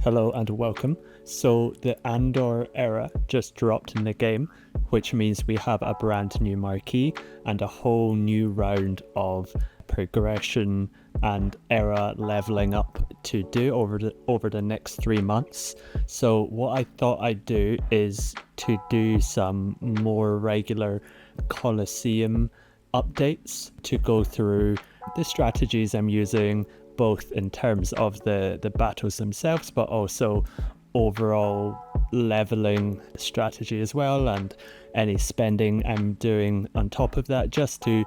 Hello and welcome. So the Andor era just dropped in the game, which means we have a brand new marquee and a whole new round of progression and era leveling up to do over the next 3 months. So what I thought I'd do is to do some more regular Coliseum updates to go through the strategies I'm using, both in terms of the battles themselves, but also overall leveling strategy as well, and any spending I'm doing on top of that, just to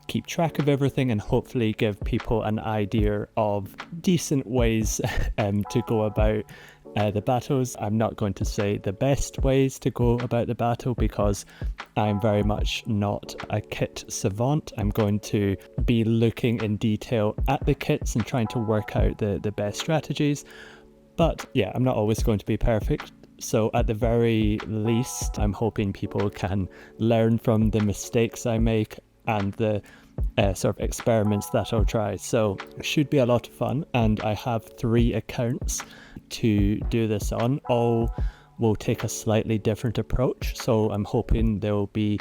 keep track of everything and hopefully give people an idea of decent ways to go about the battles. I'm not going to say the best ways to go about the battle because I'm very much not a kit savant. I'm going to be looking in detail at the kits and trying to work out the best strategies. But yeah, I'm not always going to be perfect. So at the very least, I'm hoping people can learn from the mistakes I make and the sort of experiments that I'll try. So it should be a lot of fun, and I have 3 accounts to do this on. All will take a slightly different approach, so I'm hoping there will be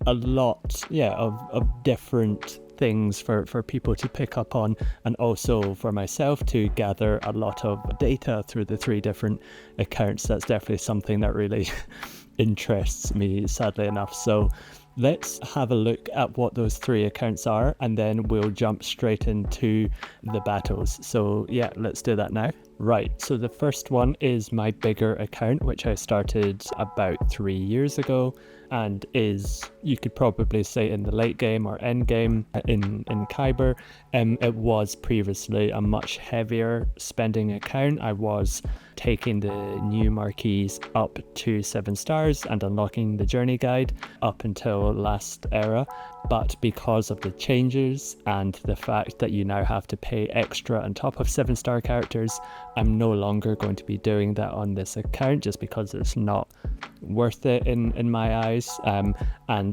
a lot of different things for people to pick up on, and also for myself to gather a lot of data through the 3 different accounts. That's definitely something that really interests me, sadly enough. So let's have a look at what those 3 accounts are, and then we'll jump straight into the battles. So yeah, let's do that now. Right, so the first one is my bigger account, which I started about 3 years ago, and is, you could probably say, in the late game or end game in Kyber. It was previously a much heavier spending account. I was taking the new marquees up to 7 stars and unlocking the journey guide up until last era, but because of the changes and the fact that you now have to pay extra on top of 7-star characters, I'm no longer going to be doing that on this account, just because it's not worth it in my eyes, and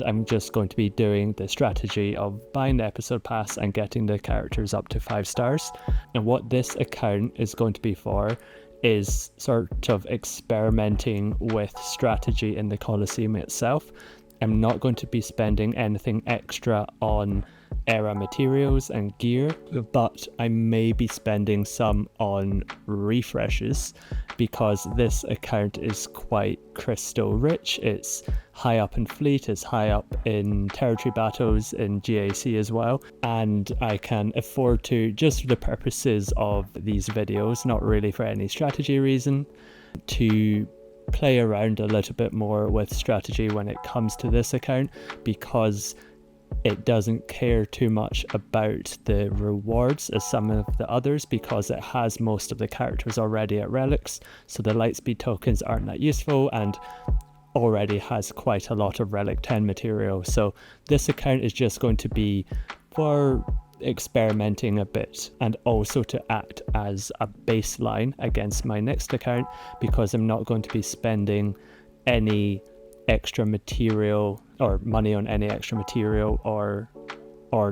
I'm just going to be doing the strategy of buying the episode pass and getting the characters up to 5 stars. And what this account is going to be for is sort of experimenting with strategy in the Coliseum itself. I'm not going to be spending anything extra on era materials and gear, but I may be spending some on refreshes, because this account is quite crystal rich. It's high up in fleet, it's high up in territory battles, in GAC as well, and I can afford to, just for the purposes of these videos, not really for any strategy reason, to play around a little bit more with strategy when it comes to this account, because it doesn't care too much about the rewards as some of the others, because it has most of the characters already at relics, so the lightspeed tokens aren't that useful, and already has quite a lot of relic 10 material. So this account is just going to be for experimenting a bit, and also to act as a baseline against my next account, because I'm not going to be spending any extra material or money on any extra material or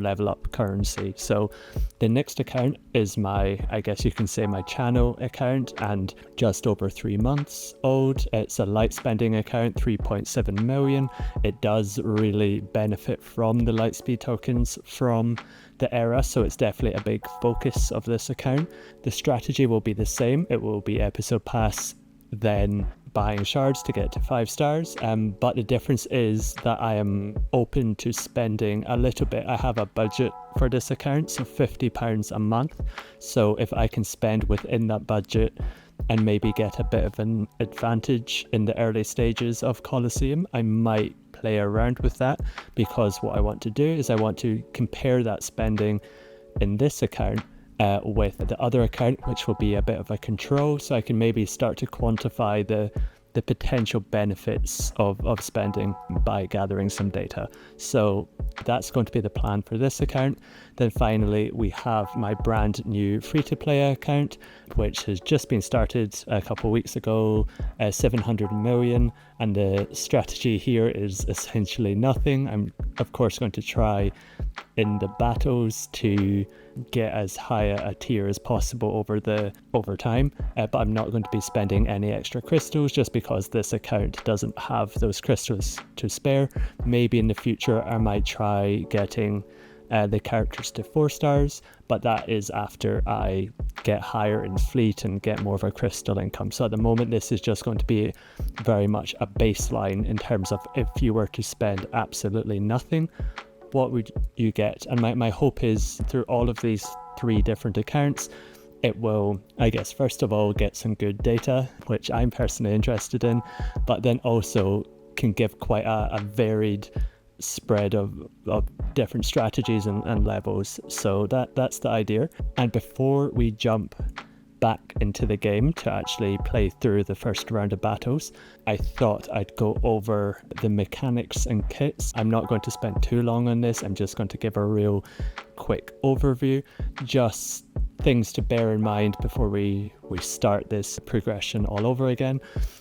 level up currency. So the next account is my, I guess you can say, my channel account, and just over 3 months old. It's a light spending account, 3.7 million. It does really benefit from the lightspeed tokens from the era, so it's definitely a big focus of this account. The strategy will be the same. It will be episode pass, then buying shards to get to 5 stars, but the difference is that I am open to spending a little bit. I have a budget for this account, so £50 a month. So if I can spend within that budget and maybe get a bit of an advantage in the early stages of Coliseum, I might play around with that, because what I want to do is I want to compare that spending in this account with the other account, which will be a bit of a control, so I can maybe start to quantify the potential benefits of spending by gathering some data. So that's going to be the plan for this account. Then finally, we have my brand new free-to-play account, which has just been started a couple of weeks ago, 700 million, and the strategy here is essentially nothing. I'm of course going to try in the battles to get as high a tier as possible over time, but I'm not going to be spending any extra crystals just because this account doesn't have those crystals to spare. Maybe in the future I might try getting the characters to 4 stars, but that is after I get higher in fleet and get more of a crystal income. So at the moment this is just going to be very much a baseline in terms of if you were to spend absolutely nothing, what would you get? And my hope is through all of these 3 different accounts, it will, I guess, first of all get some good data, which I'm personally interested in, but then also can give quite a varied spread of different strategies and levels. So that's the idea. And before we jump back into the game to actually play through the first round of battles, I thought I'd go over the mechanics and kits. I'm not going to spend too long on this. I'm just going to give a real quick overview, just things to bear in mind before we start this progression all over again.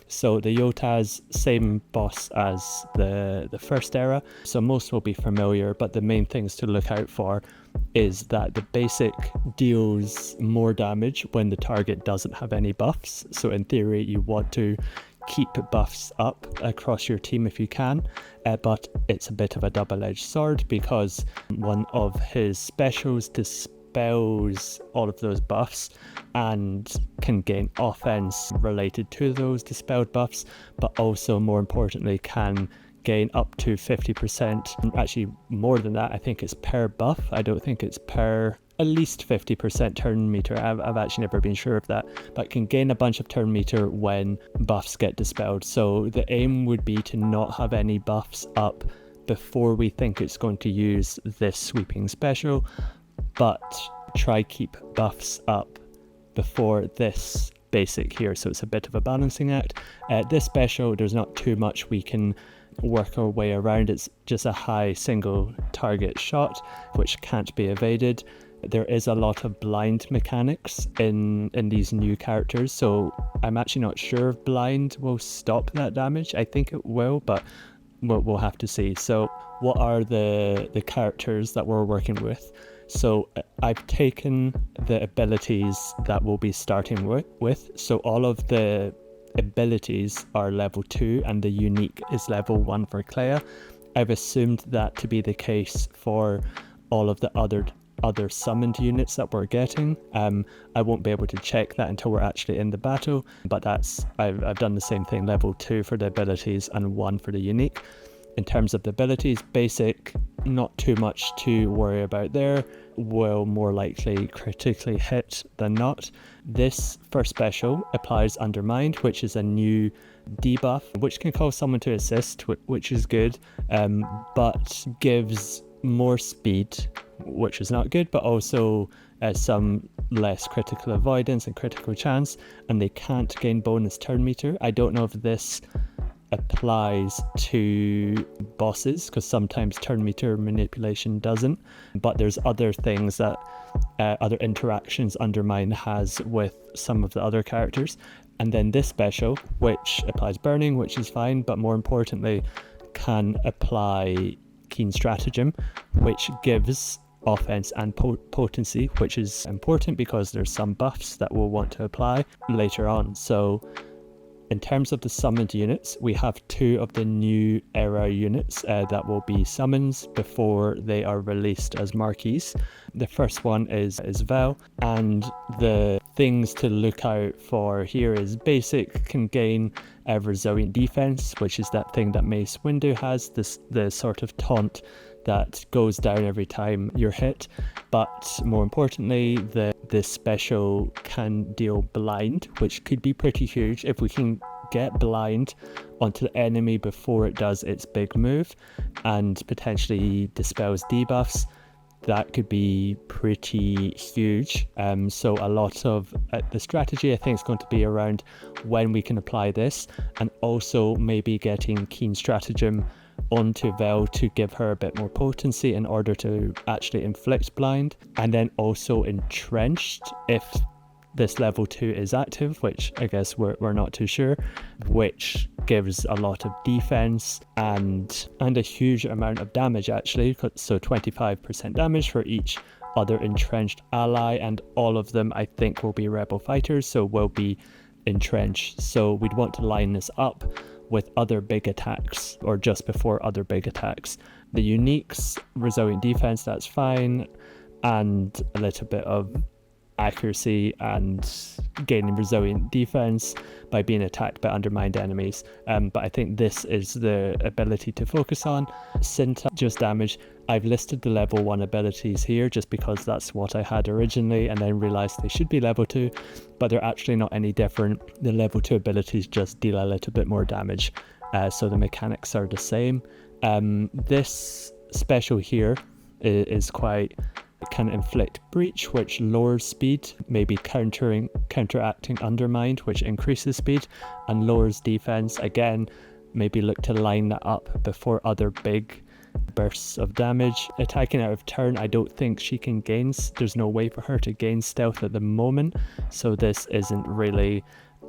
So the Jotaz, same boss as the first era, so most will be familiar, but the main things to look out for is that the basic deals more damage when the target doesn't have any buffs. So in theory you want to keep buffs up across your team if you can, but it's a bit of a double-edged sword because one of his specials dispels all of those buffs and can gain offense related to those dispelled buffs, but also more importantly can gain up to 50%, actually more than that. I think it's per buff, I don't think it's per, at least 50% turn meter. I've actually never been sure of that, but can gain a bunch of turn meter when buffs get dispelled. So the aim would be to not have any buffs up before we think it's going to use this sweeping special, but try keep buffs up before this basic here. So it's a bit of a balancing act. This special, there's not too much we can work our way around. It's just a high single target shot which can't be evaded. There is a lot of blind mechanics in these new characters, so I'm actually not sure if blind will stop that damage. I think it will, but we'll have to see. So what are the characters that we're working with? So I've taken the abilities that we'll be starting with. So all of the abilities are level 2 and the unique is level 1 for Kleya. I've assumed that to be the case for all of the other summoned units that we're getting. I won't be able to check that until we're actually in the battle, but I've done the same thing, level 2 for the abilities and 1 for the unique. In terms of the abilities, basic, not too much to worry about there, will more likely critically hit than not. This first special applies Undermined, which is a new debuff, which can cause someone to assist, which is good, but gives more speed, which is not good, but also some less critical avoidance and critical chance, and they can't gain bonus turn meter. I don't know if this applies to bosses because sometimes turn meter manipulation doesn't, but there's other things that other interactions Undermine has with some of the other characters. And then this special, which applies burning, which is fine, but more importantly can apply Keen Stratagem, which gives offense and potency, which is important because there's some buffs that we'll want to apply later on. So in terms of the summoned units, we have 2 of the new era units that will be summons before they are released as marquees. The first one is Vel, and the things to look out for here is basic can gain a resilient defense, which is that thing that Mace Windu has, the sort of taunt that goes down every time you're hit. But more importantly, this special can deal blind, which could be pretty huge. If we can get blind onto the enemy before it does its big move and potentially dispels debuffs, that could be pretty huge. So a lot of the strategy I think is going to be around when we can apply this, and also maybe getting Keen Stratagem onto Vel to give her a bit more potency in order to actually inflict blind, and then also Entrenched if this level 2 is active, which I guess we're not too sure, which gives a lot of defense and a huge amount of damage actually, so 25% damage for each other entrenched ally, and all of them I think will be rebel fighters, so will be entrenched. So we'd want to line this up with other big attacks, or just before other big attacks. The uniques, resilient defense, that's fine, and a little bit of accuracy and gaining resilient defense by being attacked by undermined enemies. But I think this is the ability to focus on. Cinta, just damage. I've listed the level 1 abilities here just because that's what I had originally, and then realized they should be level 2, but they're actually not any different. The level 2 abilities just deal a little bit more damage, so the mechanics are the same. This special here is quite, can inflict breach, which lowers speed, maybe counteracting undermined, which increases speed, and lowers defense. Again, maybe look to line that up before other big bursts of damage. Attacking out of turn, I don't think she can gain, there's no way for her to gain stealth at the moment, so this isn't really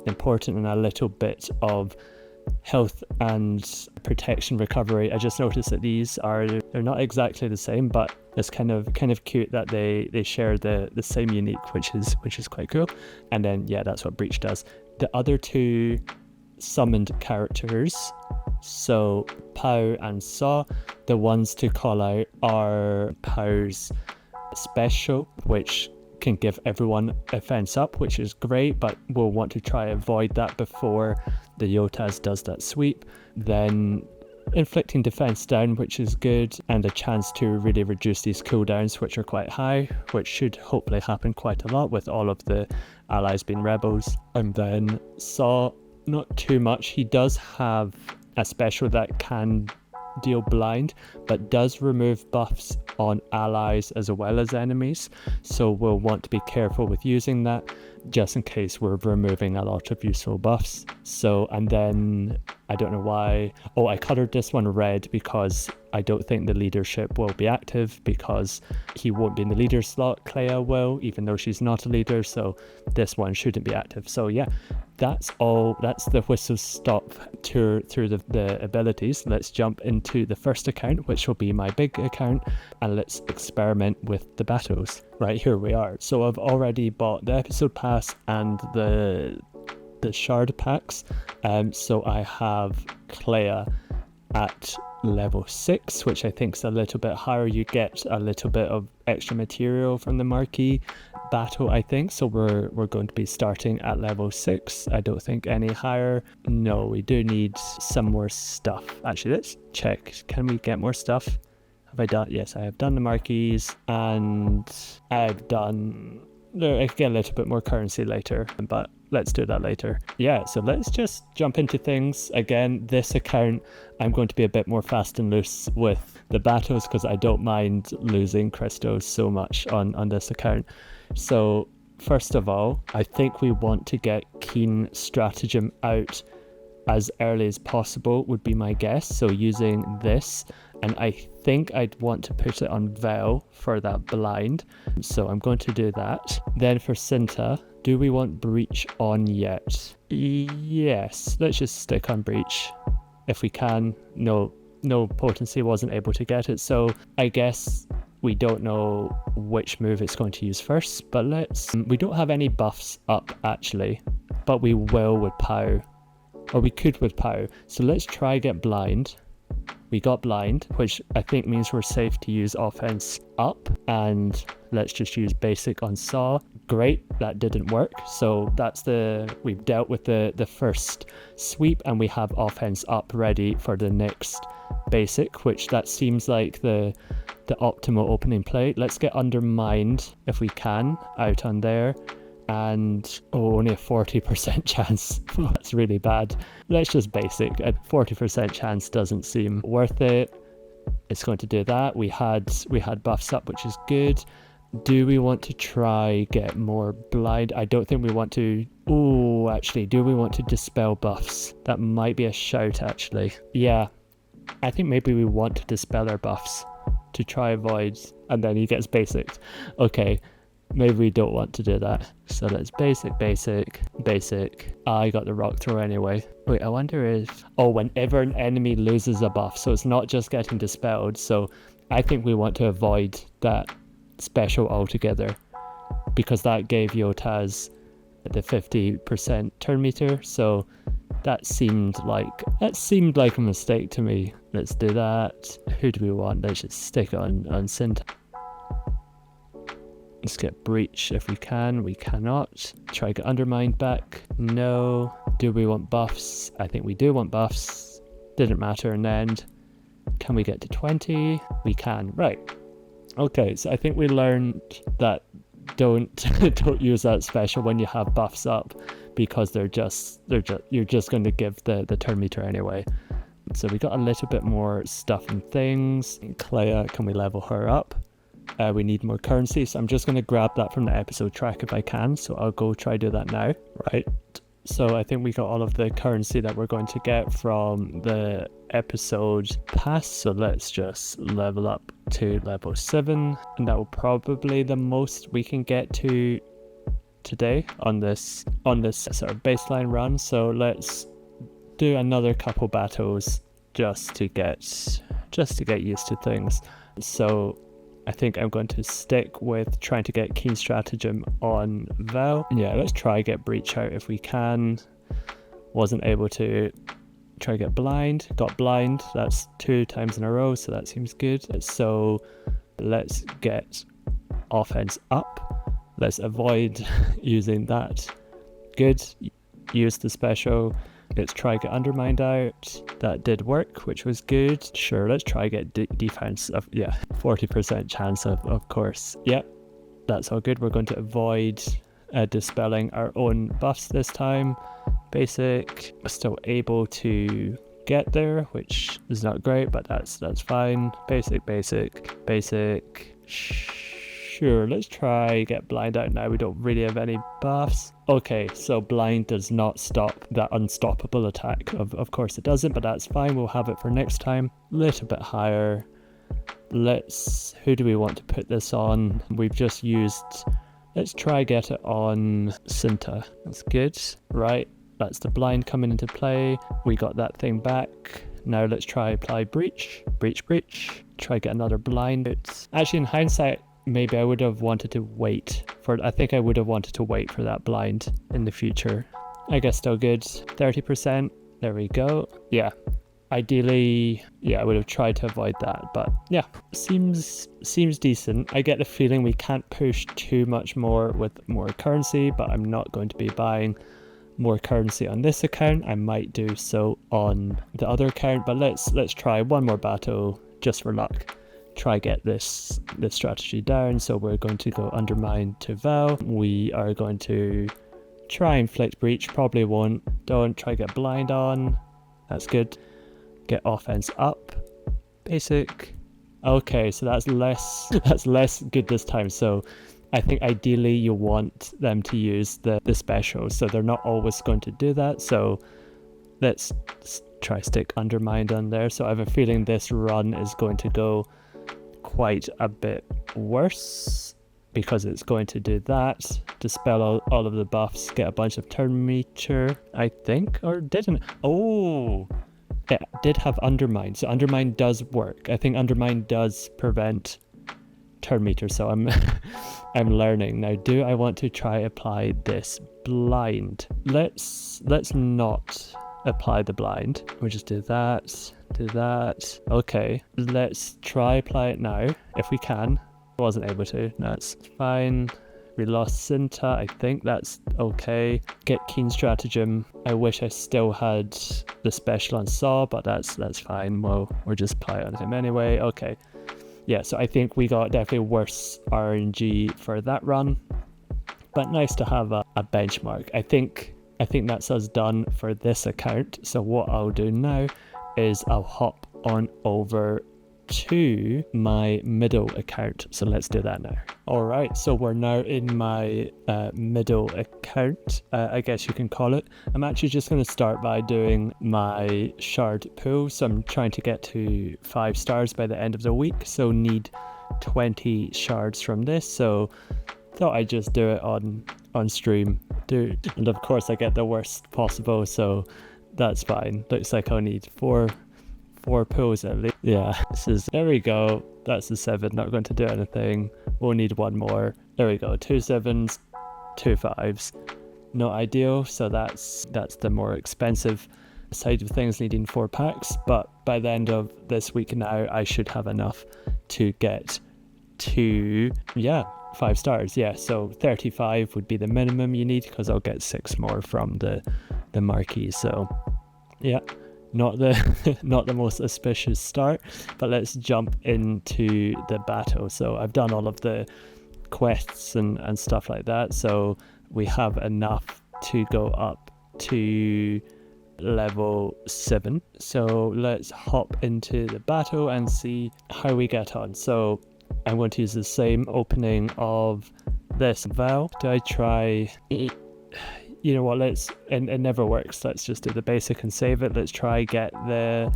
important. And a little bit of health and protection recovery. I just noticed that they're not exactly the same, but it's kind of cute that they share the same unique, which is quite cool. And then yeah, that's what breach does. The other two summoned characters, so Pow and Saw, the ones to call out are Pow's special, which can give everyone a fence up, which is great, but we'll want to try avoid that before the Jotaz does that sweep. Then inflicting defense down, which is good, and a chance to really reduce these cooldowns, which are quite high, which should hopefully happen quite a lot with all of the allies being rebels. And then Saw, not too much. He does have a special that can deal blind, but does remove buffs on allies as well as enemies, so we'll want to be careful with using that just in case we're removing a lot of useful buffs. So, and then I don't know why, I colored this one red because I don't think the leadership will be active, because he won't be in the leader slot. Kleya will, even though she's not a leader, so this one shouldn't be active. So yeah, that's all. That's the whistle stop tour through the abilities. Let's jump into the first account, which will be my big account, and let's experiment with the battles. Right, here we are. So I've already bought the episode pass and the shard packs. So I have Kleya at level 6, which I think is a little bit higher. You get a little bit of extra material from the marquee battle, I think, so we're going to be starting at level 6. I don't think any higher. No, we do need some more stuff. Actually, let's check. Can we get more stuff? Have I done? Yes, I have done the marquees, and I've done, I can get a little bit more currency later, but let's do that later. Yeah, so let's just jump into things. Again, this account, I'm going to be a bit more fast and loose with the battles because I don't mind losing crystals so much on this account. So first of all, I think we want to get Keen Stratagem out as early as possible would be my guess. So using this, and I think I'd want to put it on Veil for that blind. So I'm going to do that. Then for Cinta, do we want Breach on yet? Yes, let's just stick on Breach if we can. No potency, wasn't able to get it. So I guess we don't know which move it's going to use first, but we don't have any buffs up actually, but we will with Pow. Or we could with Pow. So let's try get blind. We got blind, which I think means we're safe to use offense up. And let's just use basic on Saw. Great, that didn't work. So we've dealt with the first sweep, and we have offense up ready for the next basic, which that seems like the optimal opening play. Let's get Undermined if we can out on there. And only a 40% chance. That's really bad. Let's just basic. A 40% chance doesn't seem worth it. It's going to do that. We had buffs up, which is good. Do we want to try get more blind? I don't think we want to. Oh, actually, do we want to dispel buffs? That might be a shout, actually. Yeah, I think maybe we want to dispel our buffs to try avoid, and then he gets basic. Okay. Maybe we don't want to do that. So let's basic. I got the rock throw anyway. Wait, I wonder if... whenever an enemy loses a buff, so it's not just getting dispelled. So I think we want to avoid that special altogether, because that gave Jotaz the 50% turn meter. So that seemed like a mistake to me. Let's do that. Who do we want? Let's just stick it on Synth. Let's get Breach if we can. We cannot. Try get Undermined back. No. Do we want buffs? I think we do want buffs. Didn't matter in the end. Can we get to 20? We can. Right. Okay, so I think we learned that don't use that special when you have buffs up, because you're just going to give the turn meter anyway. So we got a little bit more stuff and things. Kleya, can we level her up? We need more currency, so I'm just going to grab that from the episode track if I can. So I'll go try do that now. Right. So I think we got all of the currency that we're going to get from the episode pass. So let's just level up to level 7, and that will probably the most we can get to today on this sort of baseline run. So let's do another couple battles just to get used to things. So I think I'm going to stick with trying to get Keen Stratagem on Vel. Yeah, let's try get Breach out if we can. Wasn't able to. Try get Blind. Got Blind. That's 2 times in a row, so that seems good. So let's get Offense up. Let's avoid using that. Good. Use the special. Let's try get Undermined out. That did work, which was good. Sure, let's try get defense of, 40% chance of course. Yep, that's all good. We're going to avoid dispelling our own buffs this time. Basic, we're still able to get there, which is not great, but that's fine. Basic. Sure, let's try get Blind out now. We don't really have any buffs. Okay, so Blind does not stop that unstoppable attack. Of course it doesn't, but that's fine. We'll have it for next time. Little bit higher. Who do we want to put this on? We've just used, let's try get it on Cinta. That's good. Right, that's the Blind coming into play. We got that thing back. Now let's try apply Breach. Breach. Try get another Blind. Actually, in hindsight, maybe I would have wanted to wait for that Blind in the future. I guess still good. 30%. There we go. Yeah. Ideally, I would have tried to avoid that, but yeah, seems decent. I get the feeling we can't push too much more with more currency, but I'm not going to be buying more currency on this account. I might do so on the other account, but let's try one more battle just for luck. Try get this strategy down. So we're going to go Undermine to Vel. We are going to try Inflict Breach. Probably won't. Don't try get Blind on. That's good. Get Offense up. Basic. Okay, so that's less good this time. So I think ideally you want them to use the special, so they're not always going to do that. So let's try stick Undermined on there. So I have a feeling this run is going to go quite a bit worse, because it's going to do that, dispel all of the buffs, get a bunch of turn meter, I think, or didn't. Oh, it did have Undermine, so Undermine does work. I think Undermine does prevent turn meter, so I'm I'm learning now. Do I want to try apply this Blind? Let's not apply the Blind. We'll just do that. Okay, let's try apply it now if we can. Wasn't able to. No, it's fine. We lost Cinta. I think that's okay. Get Keen Stratagem. I wish I still had the special on Saw, but that's fine. Well, we'll just apply it on him anyway. Okay. Yeah, so I think we got definitely worse RNG for that run, but nice to have a benchmark. I think that's us done for this account. So what I'll do now is I'll hop on over to my middle account. So let's do that now. All right, so we're now in my middle account, I guess you can call it. I'm actually just going to start by doing my shard pool. So I'm trying to get to 5 stars by the end of the week, so need 20 shards from this. So thought I'd just do it on stream, and of course I get the worst possible, so that's fine. Looks like I'll need four 4 pulls at least. Yeah, there we go. That's the 7, not going to do anything. We'll need one more. There we go, 2 7s, 2 5s. Not ideal, so that's the more expensive side of things, needing 4 packs. But by the end of this week now, I should have enough to get to, 5 stars. Yeah, so 35 would be the minimum you need, because I'll get 6 more from the marquee. So yeah, not the most auspicious start, but let's jump into the battle. So I've done all of the quests and stuff like that, so we have enough to go up to level 7. So let's hop into the battle and see how we get on. So I'm going to use the same opening of this Val. Do I try... You know what, it never works. Let's just do the basic and save it. Let's try get the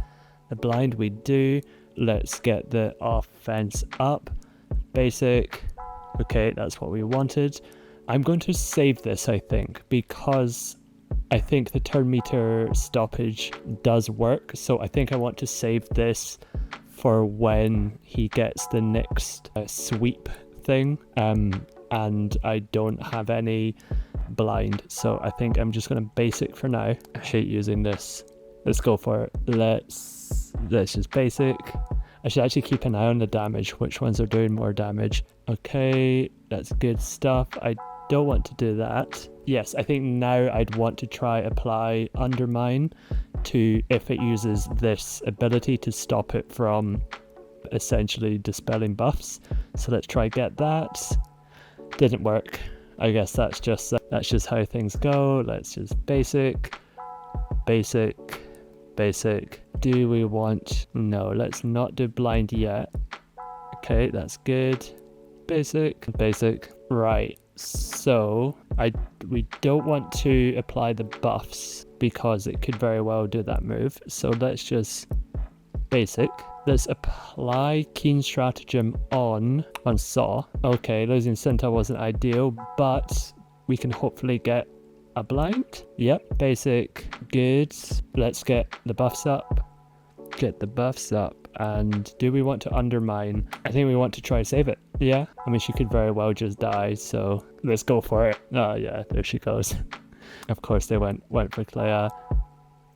blind. We do. Let's get the offense up. Basic. Okay, that's what we wanted. I'm going to save this, I think, because I think the turn meter stoppage does work. So I think I want to save this for when he gets the next sweep thing. And I don't have any blind, so I think I'm just going to basic for now. I hate using this. Let's go for it. Let's just basic. I should actually keep an eye on the damage, which ones are doing more damage. Okay, that's good stuff. I don't want to do that. Yes, I think now I'd want to try apply Undermine to, if it uses this ability, to stop it from essentially dispelling buffs. So let's try get that. Didn't work. I guess that's just how things go. Let's just basic. Do we want... No, let's not do blind yet. Okay, that's good. Basic. Right. So we don't want to apply the buffs because it could very well do that move. So let's just basic. Let's apply Keen Stratagem on Saw. Okay, losing Centaur wasn't ideal, but we can hopefully get a blind. Yep, basic, good. Let's get the buffs up. And do we want to Undermine? I think we want to try to save it. Yeah, I mean, she could very well just die, so let's go for it. Oh yeah, there she goes. Of course they went for Kleya.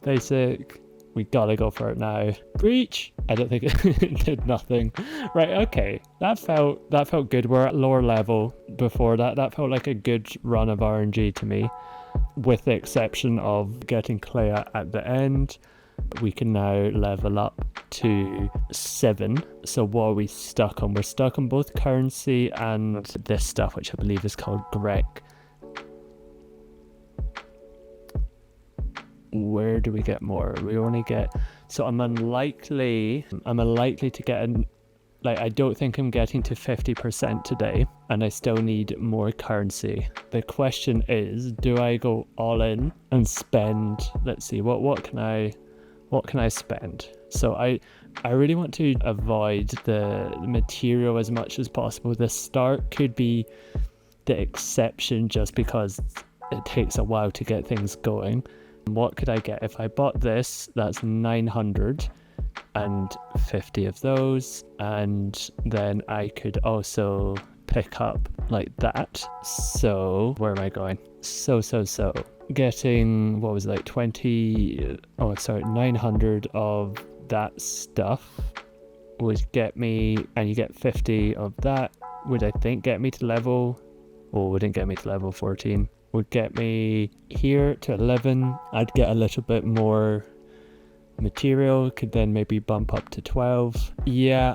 Basic. We gotta go for it now. Breach! I don't think it did nothing. Right, okay. That felt good. We're at lower level before that. That felt like a good run of RNG to me. With the exception of getting Kleya at the end. We can now level up to 7. So what are we stuck on? We're stuck on both currency and this stuff, which I believe is called Grek. Where do we get more? We only get... So I'm unlikely to get I don't think I'm getting to 50% today, and I still need more currency. The question is, do I go all in and spend... Let's see, what can I spend? So I really want to avoid the material as much as possible. The start could be the exception just because it takes a while to get things going. What could I get? If I bought this, that's 950 of those, and then I could also pick up like that. So where am I going? So getting, what was it, like 900 of that stuff would get me, and you get 50 of that, would I think get me to level, wouldn't get me to level 14. Would get me here to 11. I'd get a little bit more material, could then maybe bump up to 12. Yeah,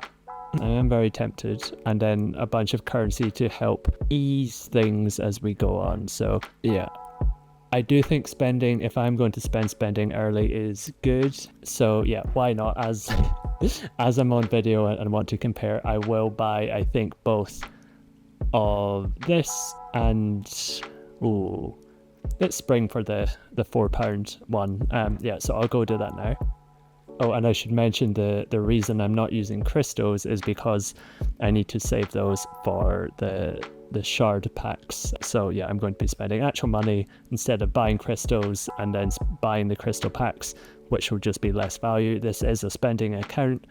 I am very tempted. And then a bunch of currency to help ease things as we go on. So yeah, I do think spending, if I'm going to spending early is good. So yeah, why not? As I'm on video and want to compare, I will buy, I think, both of this and... Ooh, let's spring for the £4 one. Yeah, so I'll go do that now. Oh, and I should mention the reason I'm not using crystals is because I need to save those for the shard packs. So yeah, I'm going to be spending actual money instead of buying crystals and then buying the crystal packs, which will just be less value. This is a spending account,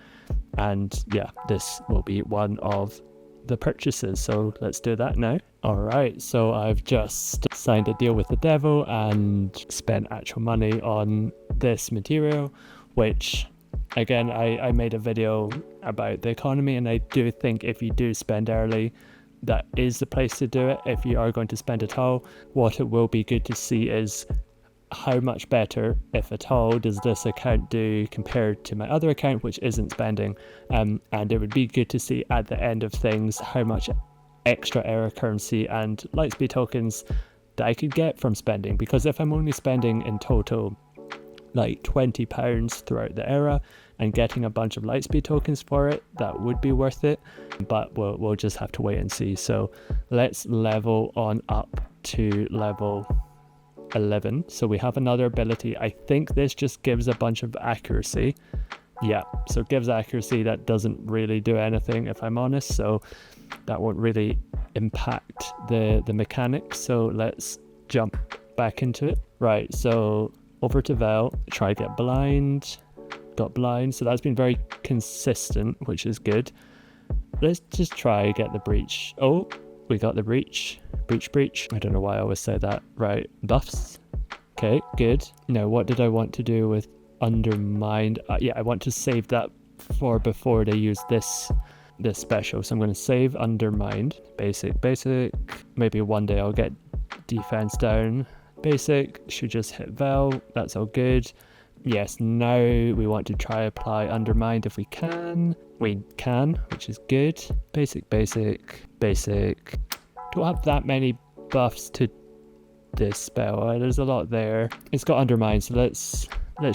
and yeah, this will be one of the purchases, so let's do that now. All right, so I've just signed a deal with the devil and spent actual money on this material, which again, I made a video about the economy, and I do think if you do spend early, that is the place to do it. If you are going to spend at all, what it will be good to see is how much better, if at all, does this account do compared to my other account, which isn't spending. And it would be good to see at the end of things how much extra error currency and lightspeed tokens that I could get from spending, because if I'm only spending in total like £20 throughout the era and getting a bunch of lightspeed tokens for it, that would be worth it, but we'll just have to wait and see. So let's level on up to level 11. So we have another ability. I think this just gives a bunch of accuracy. Yeah, so it gives accuracy. That doesn't really do anything, if I'm honest, so that won't really impact the mechanics. So let's jump back into it. Right, so over to Vel, try to get blind. Got blind, so that's been very consistent, which is good. Let's just try get the breach. Oh, we got the breach. Breach. I don't know why I always say that. Right, buffs. Okay, good. Now, what did I want to do with undermined? Yeah, I want to save that for before they use this special. So I'm going to save undermined. Basic. Maybe one day I'll get defense down. Basic, should just hit Vel. That's all good. Yes, now we want to try apply undermined if we can. We can, which is good. Basic. Don't have that many buffs to this spell. There's a lot there. It's got undermine, so let's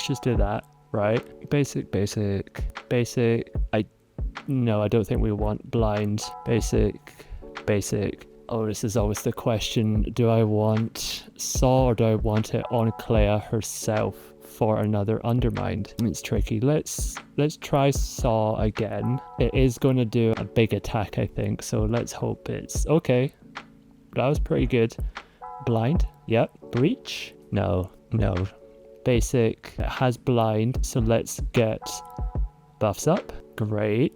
just do that. Right. Basic. No, I don't think we want blind. Basic. Oh, this is always the question. Do I want Saw or do I want it on Kleya herself for another undermined? It's tricky. Let's try Saw again. It is going to do a big attack, I think, so let's hope it's okay. That was pretty good. Blind. Yep. Breach. No. Basic. It has blind, so let's get buffs up. Great.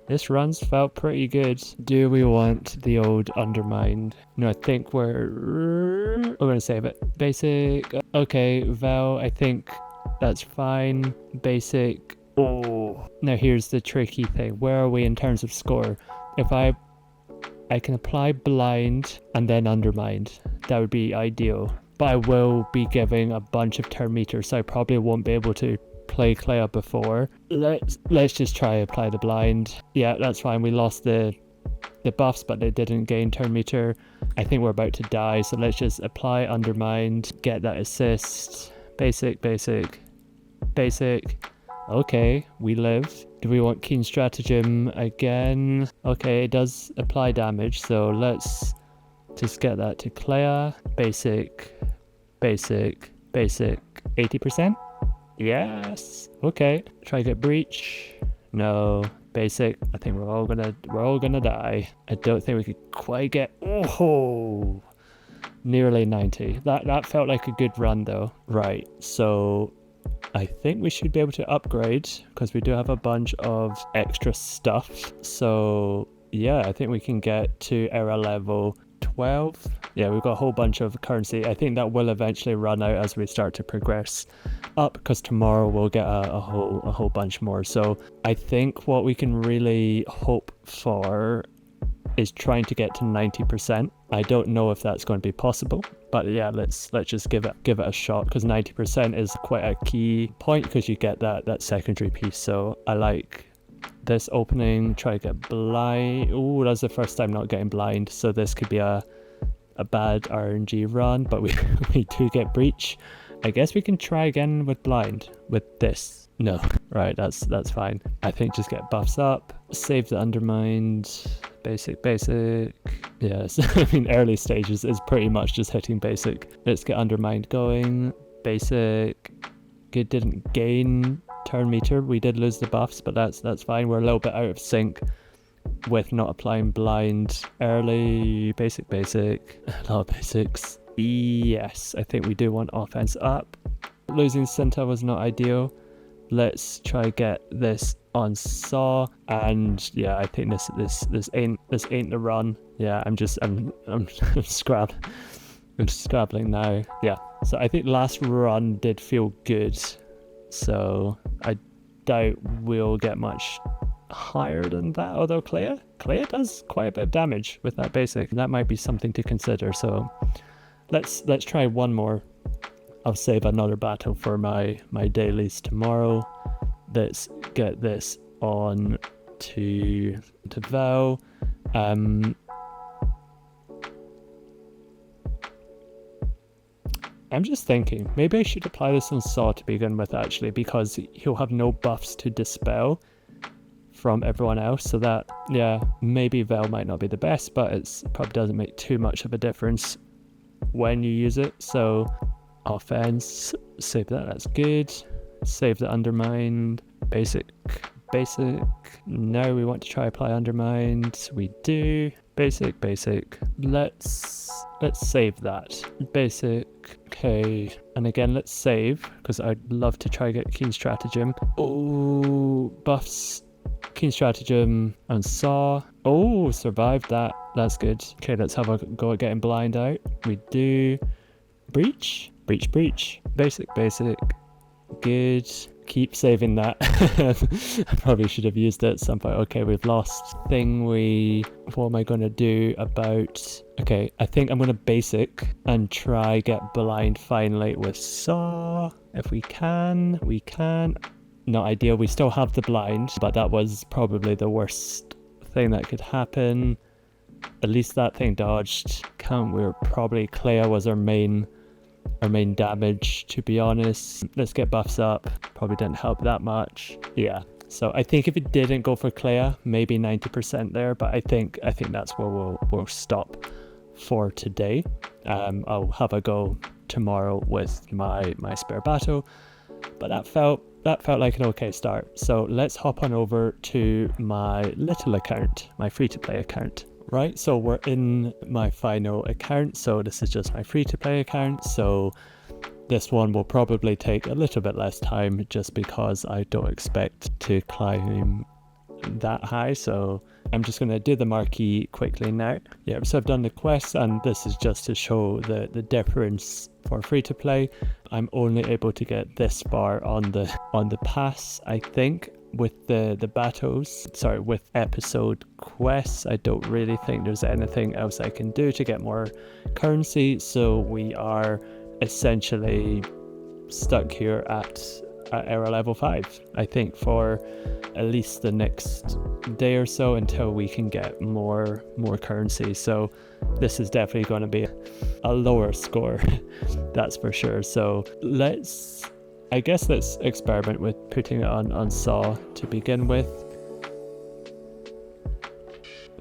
This run's felt pretty good. Do we want the old undermined? No, I think we're going to save it. Basic. Okay, Vel, I think that's fine. Basic. Oh. Now here's the tricky thing. Where are we in terms of score? If I can apply blind and then undermined, that would be ideal. But I will be giving a bunch of turn meters, so I probably won't be able to play Kleya before. Let's just try apply the blind. Yeah, that's fine. We lost the buffs, but they didn't gain turn meter. I think we're about to die, so let's just apply undermined, get that assist. Basic. Okay, we live. Do we want keen stratagem again? Okay, it does apply damage, so let's just get that to Kleya. Basic 80%. Yes. Okay. Try to get breach. No. Basic. I think we're all gonna die. I don't think we could quite get. Oh, nearly 90. That felt like a good run though. Right. So I think we should be able to upgrade because we do have a bunch of extra stuff. So yeah, I think we can get to era level 12. Yeah, we've got a whole bunch of currency. I think that will eventually run out as we start to progress up, because tomorrow we'll get a whole bunch more. So I think what we can really hope for is trying to get to 90%. I don't know if that's going to be possible, but yeah, let's just give it a shot, because 90% is quite a key point because you get that secondary piece. So I like this opening. Try to get blind. Oh, that's the first time not getting blind, so this could be a bad RNG run, but we do get breach. I guess we can try again with blind with this. No, right, that's fine. I think just get buffs up, save the undermined. Basic. Yes, I mean early stages is pretty much just hitting basic. Let's get undermined going. Basic. Good, didn't gain turn meter. We did lose the buffs, but that's fine. We're a little bit out of sync with not applying blind early. Basic, a lot of basics. Yes, I think we do want offense up. Losing Cinta was not ideal. Let's try get this on Saw, and yeah, I think this ain't the run. Yeah, I'm scrabbling now. Yeah, so I think last run did feel good, so I doubt we'll get much higher than that. Although Kleya does quite a bit of damage with that basic. That might be something to consider. So let's try one more. I'll save another battle for my dailies tomorrow. Let's get this on to Val. I'm just thinking, maybe I should apply this on Saw to begin with, actually, because he'll have no buffs to dispel from everyone else. So that, yeah, maybe Val might not be the best, but it probably doesn't make too much of a difference when you use it. So offense, save that, that's good. Save the undermined. Basic. Now we want to try apply undermined. We do. Basic. Let's save that. Basic. Okay. And again, let's save, because I'd love to try get Keen Stratagem. Oh, buffs. Keen Stratagem and Saw. Oh, survived that. That's good. Okay, let's have a go at getting blind out. We do. Breach. Basic. Good. Keep saving that. I probably should have used it at some point. Okay, we've lost thing. What am I going to do about... Okay, I think I'm going to basic and try get blind finally with Saw. If we can. Not ideal. We still have the blind, but that was probably the worst thing that could happen. At least that thing dodged. Kleya was our main damage, to be honest. Let's get buffs up. Probably didn't help that much. Yeah, so I think if it didn't go for Kleya, maybe 90% there, but I think that's where we'll stop for today. I'll have a go tomorrow with my spare battle, but that felt like an okay start. So let's hop on over to my little account, my free-to-play account. Right, so we're in my final account, so this is just my free-to-play account, so this one will probably take a little bit less time just because I don't expect to climb that high, so I'm just going to do the marquee quickly now. Yeah, so I've done the quest, and this is just to show the difference for free-to-play. I'm only able to get this far on the pass, I think. With the battles, with episode quests, I don't really think there's anything else I can do to get more currency, so we are essentially stuck here at era level 5, I think, for at least the next day or so until we can get more currency. So this is definitely going to be a lower score, that's for sure. So let's experiment with putting it on Saw to begin with.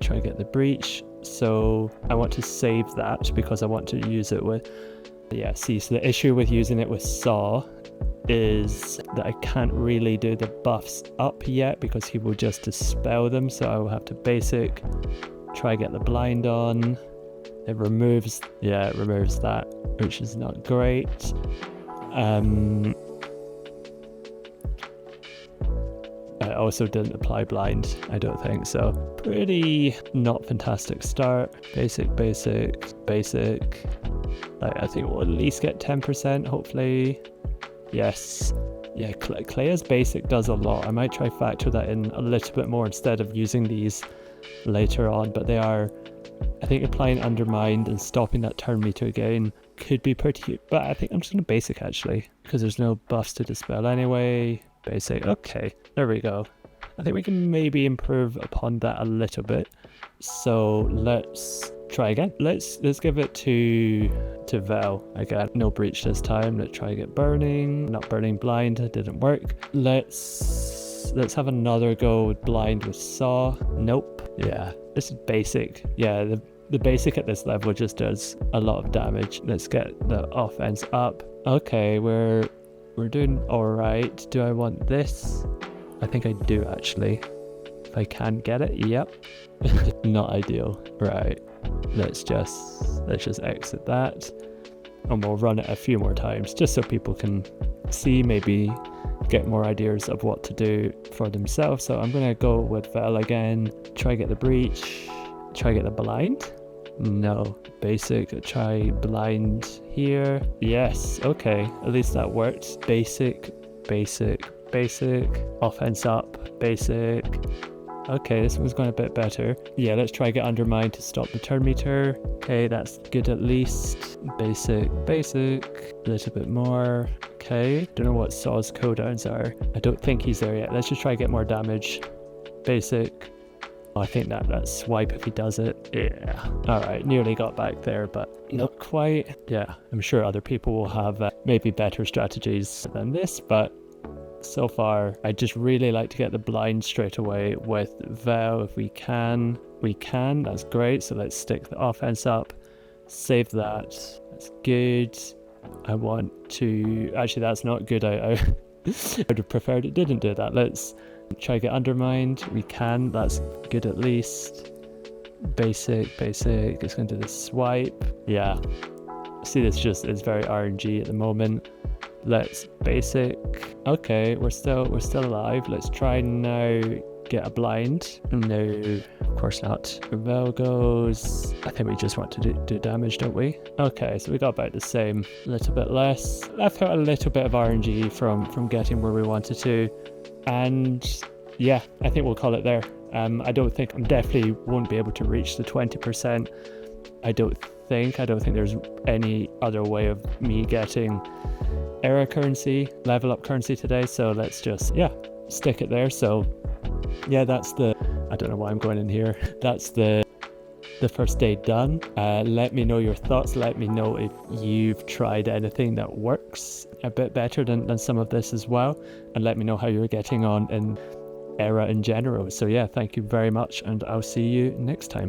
Try and get the breach. So I want to save that because I want to use it with... Yeah, see, so the issue with using it with Saw is that I can't really do the buffs up yet because he will just dispel them. So I will have to basic, try get the blind on. It removes that, which is not great. I also didn't apply blind, I don't think, so pretty not fantastic start. Basic. I think we'll at least get 10%, hopefully. Yes. Yeah, Kleya's basic does a lot. I might try factor that in a little bit more instead of using these later on, but they are, I think applying undermined and stopping that turn meter again could be pretty cute, but I think I'm just going to basic actually, because there's no buffs to dispel anyway. Basic, okay, there we go. I think we can maybe improve upon that a little bit. So let's try again. Let's give it to Vel again. No breach this time. Let's try get burning. Not burning blind, it didn't work. Let's have another go with blind with Saw. Nope. Yeah, this is basic. Yeah, the basic at this level just does a lot of damage. Let's get the offense up. Okay, we're We're doing all right. Do I want this? I think I do actually. If I can get it, yep. Not ideal. Right. Let's just exit that. And we'll run it a few more times just so people can see, maybe get more ideas of what to do for themselves. So I'm gonna go with Vel again, try get the breach, try get the blind. No, basic, try blind here. Yes, okay, at least that worked. Basic, offense up, basic. Okay, this one's going a bit better. Yeah, let's try get undermined to stop the turn meter. Okay, that's good at least. Basic, a little bit more. Okay, don't know what Saw's codowns are. I don't think he's there yet. Let's just try get more damage. Basic. Oh, I think that swipe if he does it. Yeah. Alright, nearly got back there, but not quite. Yeah, I'm sure other people will have maybe better strategies than this, but so far, I just really like to get the blind straight away with Vel if we can. We can, that's great. So let's stick the offense up, save that. That's good. I want to, actually that's not good. I would have preferred it didn't do that. Let's try get undermined. We can, that's good at least. Basic, it's going to do the swipe. Yeah, see this just is very RNG at the moment. Let's basic. Okay, we're still alive. Let's try now get a blind. No, of course not. Vel goes. I think we just want to do damage, don't we? Okay, so we got about the same. A little bit less. Left out a little bit of RNG from getting where we wanted to. And yeah, I think we'll call it there. I definitely won't be able to reach the 20%. I don't think there's any other way of me getting era currency, level up currency today, so let's just stick it there. So yeah, that's I don't know why I'm going in here. That's the first day done. Let me know your thoughts. Let me know if you've tried anything that works a bit better than some of this as well, and let me know how you're getting on in era in general. So yeah, thank you very much, and I'll see you next time.